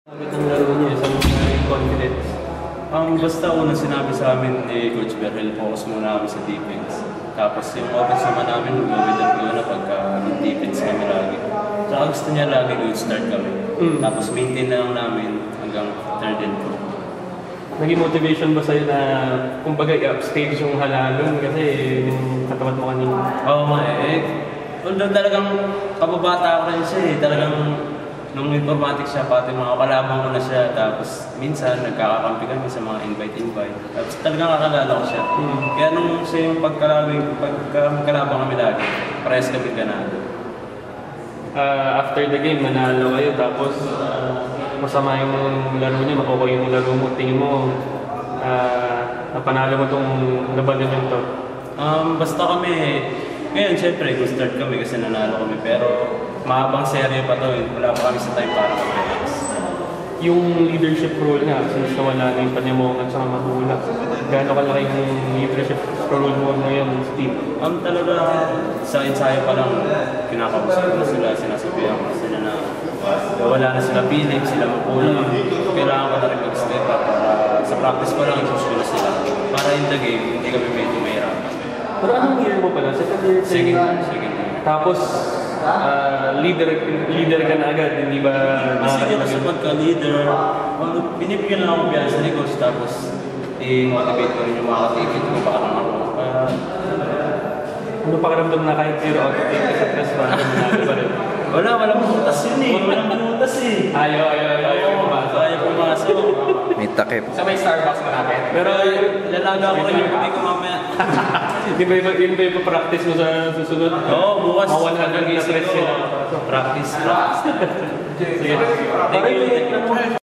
Sabi ng laro niya, sa mga confidence. Basta unang sinabi sa amin ni Coach Berhel, focus muna kami sa defense. Tapos yung offense naman namin, mag-withdraw na pagka defense kami lagi. Tsaka gusto niya lagi good start kami. Tapos maintain na lang namin hanggang third and fourth. Naging motivation ba sa'yo na kumbaga i-upstage yung halalong kasi yung katawan mo kanina? Oo nga eh. Although talagang kababata ko rin siya eh. Talagang nung informatics siya, pati mga kalaban ko na siya. Tapos minsan nagkakakampi kami sa mga invite-invite. Tapos talagang kakalala ko siya. Kaya nung siya yung pagkalaban kami lagi, parehas kami ganado. After the game, manalo kayo tapos masama yung laro niya, makukuha yung laro mo. Tingin mo, napanalo mo itong labanan yung to? Basta kami, ngayon syempre, good start kami kasi nanalo kami. Pero mahabang serye pa to eh. Wala pa kami sa time para mag-relax. Yung leadership role nga, since nawala na yung panyamongan sa mahula, gaano kalaki yung leadership role mo ngayon sa team? Talaga, sa ensayo pa lang, kinakausap ko na sila, sinasabihan ko na sila na wala na sila feeling, sila makulang. Kailangan ko na rin mag-step up para sa practice pa lang, isus ko na sila. Para in the game, hindi kami medyo mahirapan. Pero anong year mo pala? Second year? Second year. Tapos, leader ka na agad, hindi ba? Kasi ako sa pagka-leader, binibigyan lang ako biyansa ni Coach, tapos i-motivate ko rin yung mga katikit ko baka lang ako. Ano pakiramdam na kahit zero out of 8 sa press ba? Nanalo pa rin? Walang butas yun eh. Walang butas eh. Ayaw pumasok. Ayaw pumasok. May takip. Sa may Starbucks malapit. Pero lalaga ko rin yung puti ko mamaya. Yun ba yung practice mo sa susunod? Oo, bukas. Mawala na press sila. Practice. Sige. Thank you.